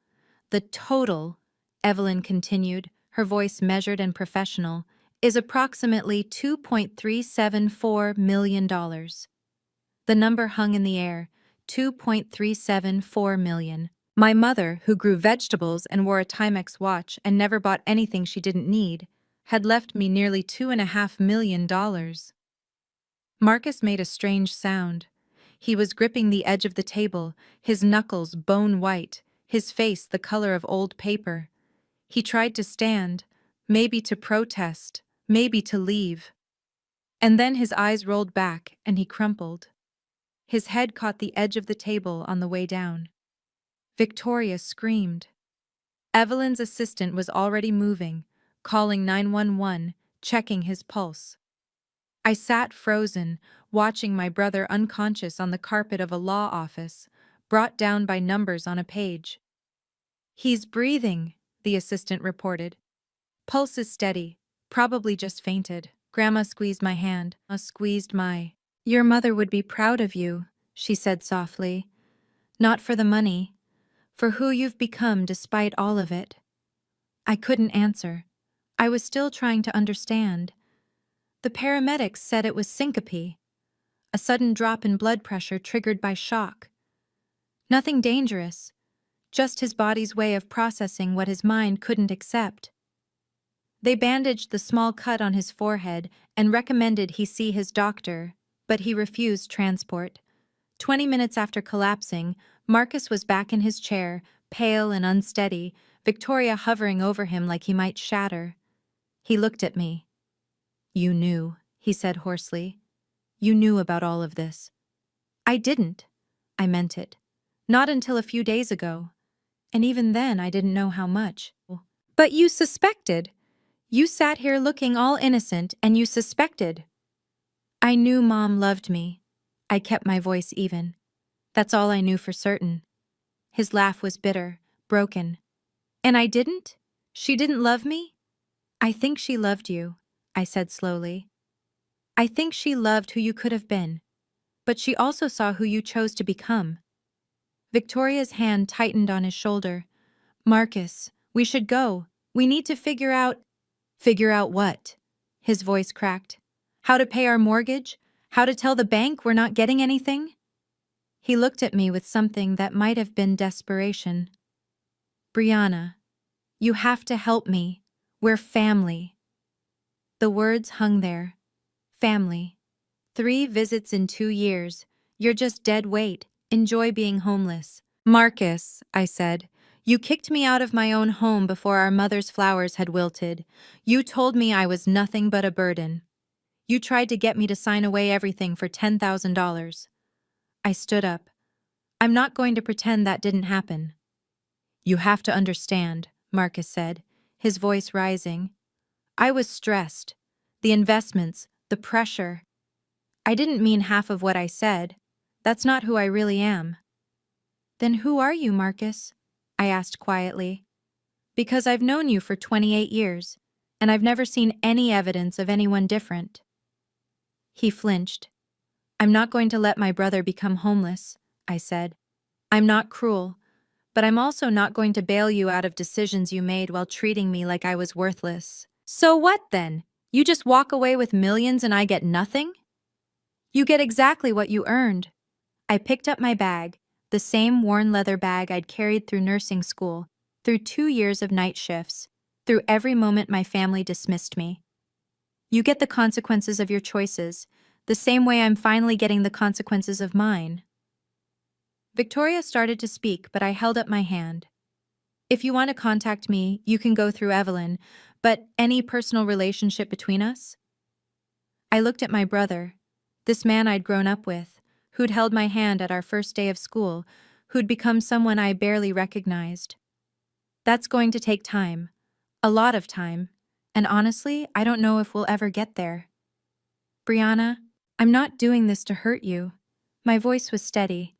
The total, Evelyn continued, her voice measured and professional, is approximately $2.374 million. The number hung in the air, $2.374 million. My mother, who grew vegetables and wore a Timex watch and never bought anything she didn't need, had left me nearly $2.5 million. Marcus made a strange sound. He was gripping the edge of the table, his knuckles bone white, his face the color of old paper. He tried to stand, maybe to protest, maybe to leave. And then his eyes rolled back and he crumpled. His head caught the edge of the table on the way down. Victoria screamed. Evelyn's assistant was already moving, calling 911, checking his pulse. I sat frozen, watching my brother unconscious on the carpet of a law office, brought down by numbers on a page. He's breathing, the assistant reported. Pulse is steady, probably just fainted. Grandma squeezed my hand, Your mother would be proud of you, she said softly. Not for the money, for who you've become despite all of it. I couldn't answer. I was still trying to understand. The paramedics said it was syncope, a sudden drop in blood pressure triggered by shock. Nothing dangerous, just his body's way of processing what his mind couldn't accept. They bandaged the small cut on his forehead and recommended he see his doctor, but he refused transport. 20 minutes after collapsing, Marcus was back in his chair, pale and unsteady, Victoria hovering over him like he might shatter. He looked at me. You knew, he said hoarsely. You knew about all of this. I didn't. I meant it. Not until a few days ago. And even then I didn't know how much. But you suspected. You sat here looking all innocent and you suspected. I knew Mom loved me. I kept my voice even. That's all I knew for certain. His laugh was bitter, broken. And I didn't? She didn't love me? I think she loved you, I said slowly. I think she loved who you could have been. But she also saw who you chose to become. Victoria's hand tightened on his shoulder. Marcus, we should go. We need to figure out... Figure out what? His voice cracked. How to pay our mortgage? How to tell the bank we're not getting anything? He looked at me with something that might have been desperation. Brianna, you have to help me. We're family. The words hung there. Family. 3 visits in 2 years. You're just dead weight. Enjoy being homeless. Marcus, I said, you kicked me out of my own home before our mother's flowers had wilted. You told me I was nothing but a burden. You tried to get me to sign away everything for $10,000. I stood up. I'm not going to pretend that didn't happen. You have to understand, Marcus said, his voice rising. I was stressed. The investments, the pressure. I didn't mean half of what I said. That's not who I really am. Then who are you, Marcus? I asked quietly. Because I've known you for 28 years, and I've never seen any evidence of anyone different. He flinched. I'm not going to let my brother become homeless, I said. I'm not cruel, but I'm also not going to bail you out of decisions you made while treating me like I was worthless. So what then? You just walk away with millions and I get nothing? You get exactly what you earned. I picked up my bag, the same worn leather bag I'd carried through nursing school, through 2 years of night shifts, through every moment my family dismissed me. You get the consequences of your choices, the same way I'm finally getting the consequences of mine. Victoria started to speak, but I held up my hand. If you want to contact me, you can go through Evelyn, but any personal relationship between us? I looked at my brother, this man I'd grown up with, who'd held my hand at our first day of school, who'd become someone I barely recognized. That's going to take time, a lot of time, and honestly, I don't know if we'll ever get there. Brianna, I'm not doing this to hurt you. My voice was steady.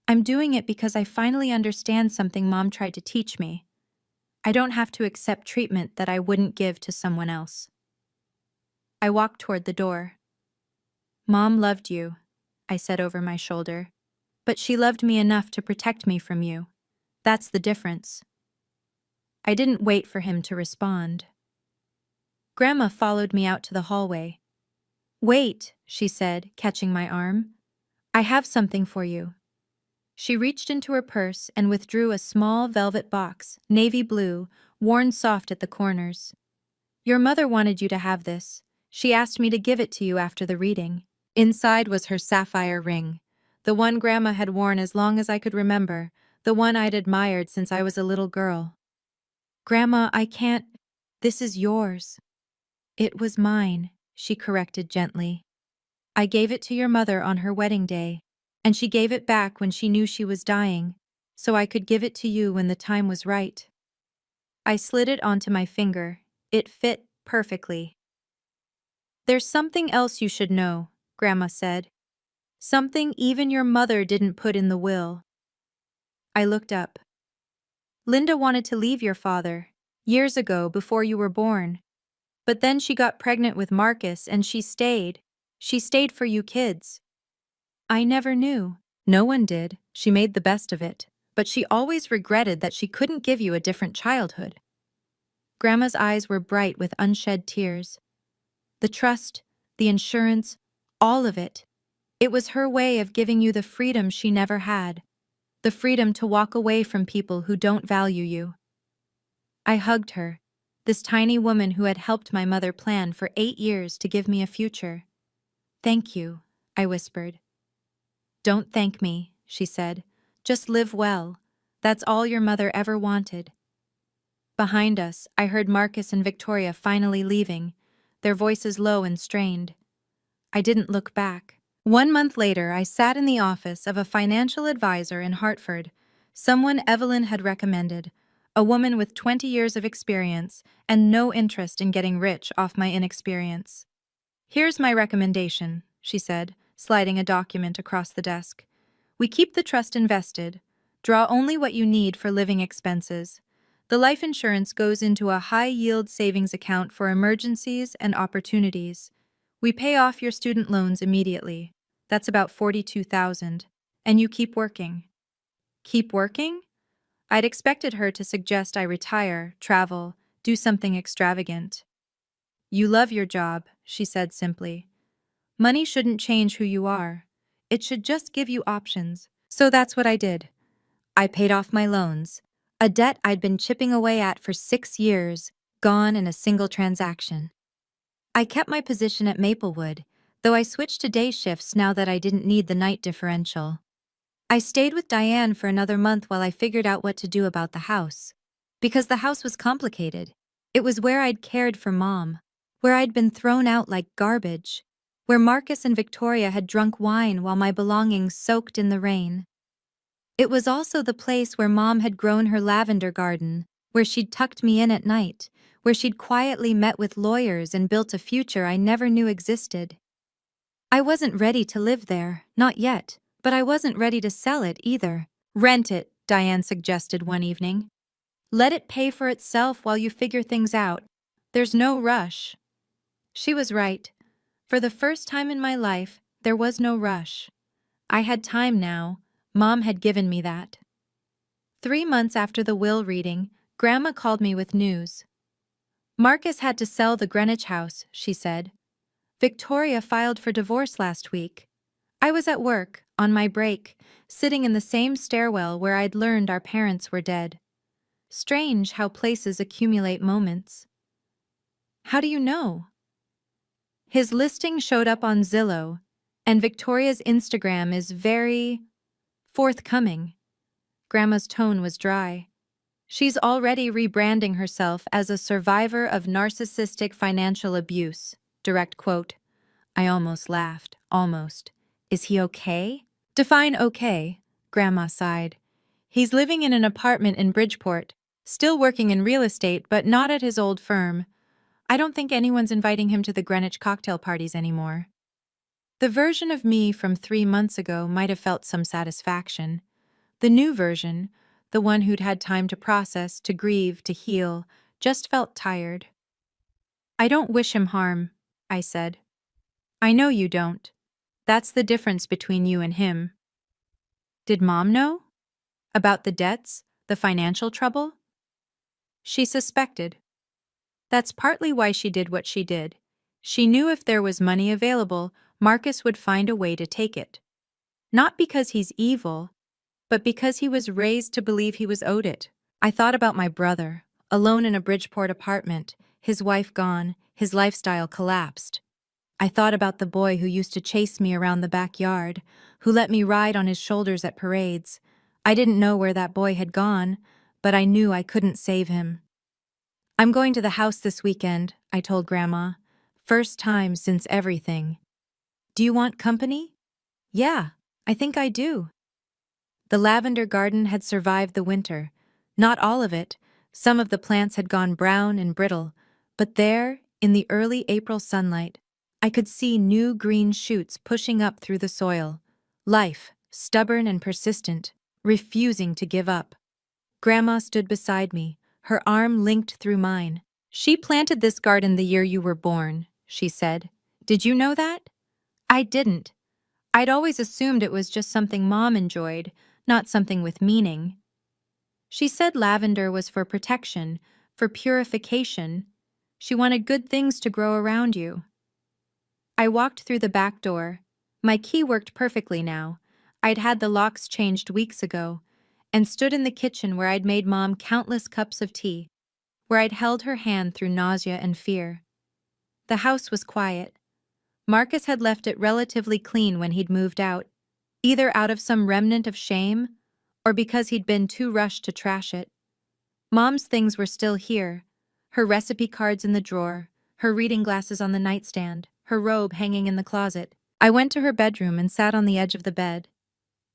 I'm doing it because I finally understand something Mom tried to teach me. I don't have to accept treatment that I wouldn't give to someone else. I walked toward the door. Mom loved you, I said over my shoulder, but she loved me enough to protect me from you. That's the difference. I didn't wait for him to respond. Grandma followed me out to the hallway. Wait, she said, catching my arm. I have something for you. She reached into her purse and withdrew a small velvet box, navy blue, worn soft at the corners. Your mother wanted you to have this. She asked me to give it to you after the reading. Inside was her sapphire ring, the one Grandma had worn as long as I could remember, the one I'd admired since I was a little girl. Grandma, I can't. This is yours. It was mine, she corrected gently. I gave it to your mother on her wedding day, and she gave it back when she knew she was dying, so I could give it to you when the time was right. I slid it onto my finger. It fit perfectly. There's something else you should know, Grandma said. Something even your mother didn't put in the will. I looked up. Linda wanted to leave your father, years ago before you were born. But then she got pregnant with Marcus and she stayed. She stayed for you kids. I never knew. No one did. She made the best of it. But she always regretted that she couldn't give you a different childhood. Grandma's eyes were bright with unshed tears. The trust, the insurance, all of it. It was her way of giving you the freedom she never had. The freedom to walk away from people who don't value you. I hugged her, this tiny woman who had helped my mother plan for 8 years to give me a future. Thank you, I whispered. Don't thank me, she said. Just live well. That's all your mother ever wanted. Behind us, I heard Marcus and Victoria finally leaving, their voices low and strained. I didn't look back. 1 month later, I sat in the office of a financial advisor in Hartford, someone Evelyn had recommended, a woman with 20 years of experience and no interest in getting rich off my inexperience. Here's my recommendation, she said, sliding a document across the desk. We keep the trust invested. Draw only what you need for living expenses. The life insurance goes into a high-yield savings account for emergencies and opportunities. We pay off your student loans immediately. That's about $42,000. And you keep working. Keep working? I'd expected her to suggest I retire, travel, do something extravagant. You love your job, she said simply. Money shouldn't change who you are. It should just give you options. So that's what I did. I paid off my loans, a debt I'd been chipping away at for 6 years, gone in a single transaction. I kept my position at Maplewood, though I switched to day shifts now that I didn't need the night differential. I stayed with Diane for another month while I figured out what to do about the house. Because the house was complicated. It was where I'd cared for Mom, where I'd been thrown out like garbage, where Marcus and Victoria had drunk wine while my belongings soaked in the rain. It was also the place where Mom had grown her lavender garden, where she'd tucked me in at night, where she'd quietly met with lawyers and built a future I never knew existed. I wasn't ready to live there, not yet, but I wasn't ready to sell it either. Rent it, Diane suggested one evening. Let it pay for itself while you figure things out. There's no rush. She was right. For the first time in my life, there was no rush. I had time now. Mom had given me that. 3 months after the will reading, Grandma called me with news. Marcus had to sell the Greenwich house, she said. Victoria filed for divorce last week. I was at work, on my break, sitting in the same stairwell where I'd learned our parents were dead. Strange how places accumulate moments. How do you know? His listing showed up on Zillow, and Victoria's Instagram is very forthcoming. Grandma's tone was dry. She's already rebranding herself as a survivor of narcissistic financial abuse. Direct quote. I almost laughed. Almost. Is he okay? Define okay, Grandma sighed. He's living in an apartment in Bridgeport, still working in real estate, but not at his old firm. I don't think anyone's inviting him to the Greenwich cocktail parties anymore. The version of me from 3 months ago might have felt some satisfaction. The new version, the one who'd had time to process, to grieve, to heal, just felt tired. I don't wish him harm, I said. I know you don't. That's the difference between you and him. Did Mom know? About the debts, the financial trouble? She suspected. That's partly why she did what she did. She knew if there was money available, Marcus would find a way to take it. Not because he's evil, but because he was raised to believe he was owed it. I thought about my brother, alone in a Bridgeport apartment, his wife gone, his lifestyle collapsed. I thought about the boy who used to chase me around the backyard, who let me ride on his shoulders at parades. I didn't know where that boy had gone, but I knew I couldn't save him. I'm going to the house this weekend, I told Grandma. First time since everything. Do you want company? Yeah, I think I do. The lavender garden had survived the winter. Not all of it. Some of the plants had gone brown and brittle, but there, in the early April sunlight, I could see new green shoots pushing up through the soil. Life, stubborn and persistent, refusing to give up. Grandma stood beside me, her arm linked through mine. She planted this garden the year you were born, she said. Did you know that? I didn't. I'd always assumed it was just something Mom enjoyed, not something with meaning. She said lavender was for protection, for purification. She wanted good things to grow around you. I walked through the back door. My key worked perfectly now. I'd had the locks changed weeks ago, and stood in the kitchen where I'd made Mom countless cups of tea, where I'd held her hand through nausea and fear. The house was quiet. Marcus had left it relatively clean when he'd moved out, either out of some remnant of shame or because he'd been too rushed to trash it. Mom's things were still here, her recipe cards in the drawer, her reading glasses on the nightstand, her robe hanging in the closet. I went to her bedroom and sat on the edge of the bed.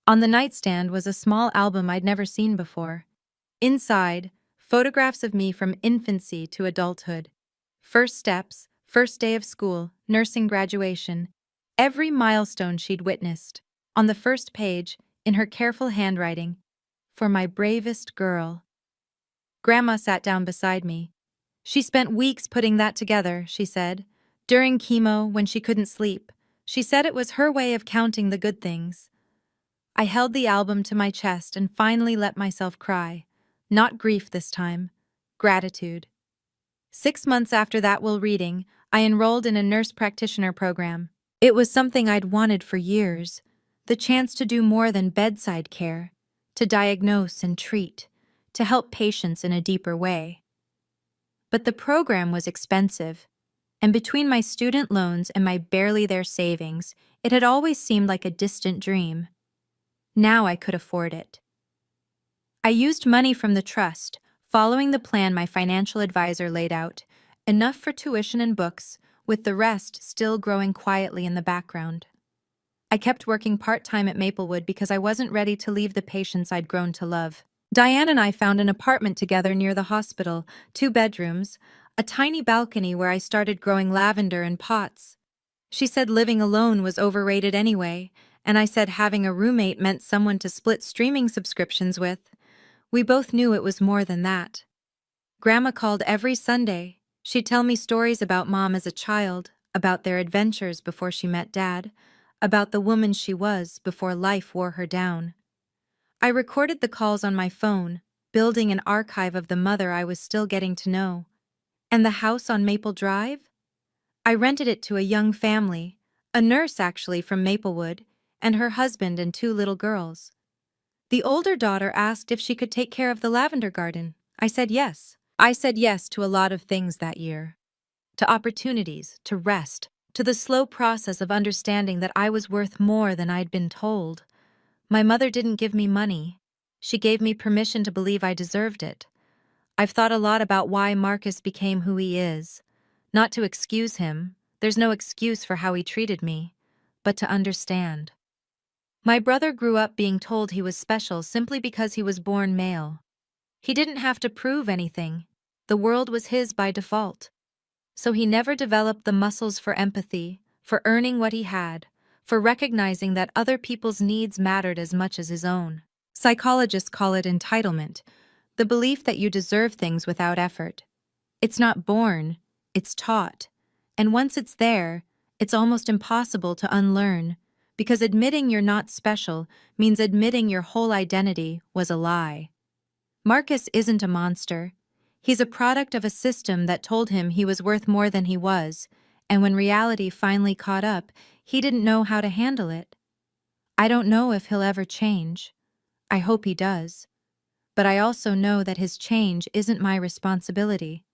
On the nightstand was a small album I'd never seen before. Inside, photographs of me from infancy to adulthood. First steps, first day of school, nursing graduation, every milestone she'd witnessed. On the first page, in her careful handwriting, for my bravest girl. Grandma sat down beside me. She spent weeks putting that together, she said. During chemo, when she couldn't sleep, she said it was her way of counting the good things. I held the album to my chest and finally let myself cry. Not grief this time, gratitude. 6 months after that will reading, I enrolled in a nurse practitioner program. It was something I'd wanted for years, the chance to do more than bedside care, to diagnose and treat, to help patients in a deeper way. But the program was expensive, and between my student loans and my barely there savings, it had always seemed like a distant dream. Now I could afford it. I used money from the trust, following the plan my financial advisor laid out, enough for tuition and books, with the rest still growing quietly in the background. I kept working part-time at Maplewood because I wasn't ready to leave the patients I'd grown to love. Diane and I found an apartment together near the hospital, 2 bedrooms, a tiny balcony where I started growing lavender in pots. She said living alone was overrated anyway, and I said having a roommate meant someone to split streaming subscriptions with. We both knew it was more than that. Grandma called every Sunday. She'd tell me stories about Mom as a child, about their adventures before she met Dad, about the woman she was before life wore her down. I recorded the calls on my phone, building an archive of the mother I was still getting to know. And the house on Maple Drive? I rented it to a young family, a nurse actually from Maplewood, and her husband and 2 little girls. The older daughter asked if she could take care of the lavender garden. I said yes. I said yes to a lot of things that year. To opportunities, to rest, to the slow process of understanding that I was worth more than I'd been told. My mother didn't give me money. She gave me permission to believe I deserved it. I've thought a lot about why Marcus became who he is. Not to excuse him, there's no excuse for how he treated me, but to understand. My brother grew up being told he was special simply because he was born male. He didn't have to prove anything. The world was his by default. So he never developed the muscles for empathy, for earning what he had, for recognizing that other people's needs mattered as much as his own. Psychologists call it entitlement, the belief that you deserve things without effort. It's not born, it's taught. And once it's there, it's almost impossible to unlearn, because admitting you're not special means admitting your whole identity was a lie. Marcus isn't a monster. He's a product of a system that told him he was worth more than he was, and when reality finally caught up, he didn't know how to handle it. I don't know if he'll ever change. I hope he does. But I also know that his change isn't my responsibility.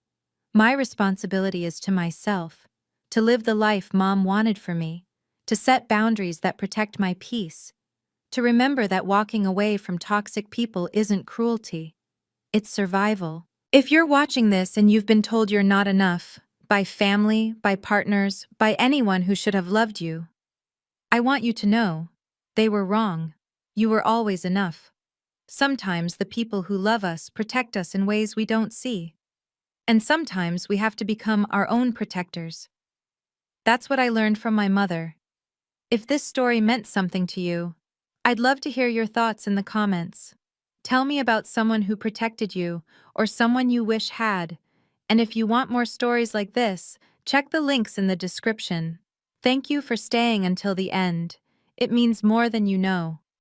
My responsibility is to myself, to live the life Mom wanted for me, to set boundaries that protect my peace, to remember that walking away from toxic people isn't cruelty. It's survival. If you're watching this and you've been told you're not enough, by family, by partners, by anyone who should have loved you, I want you to know, they were wrong. You were always enough. Sometimes the people who love us protect us in ways we don't see. And sometimes we have to become our own protectors. That's what I learned from my mother. If this story meant something to you, I'd love to hear your thoughts in the comments. Tell me about someone who protected you or someone you wish had. And if you want more stories like this, check the links in the description. Thank you for staying until the end. It means more than you know.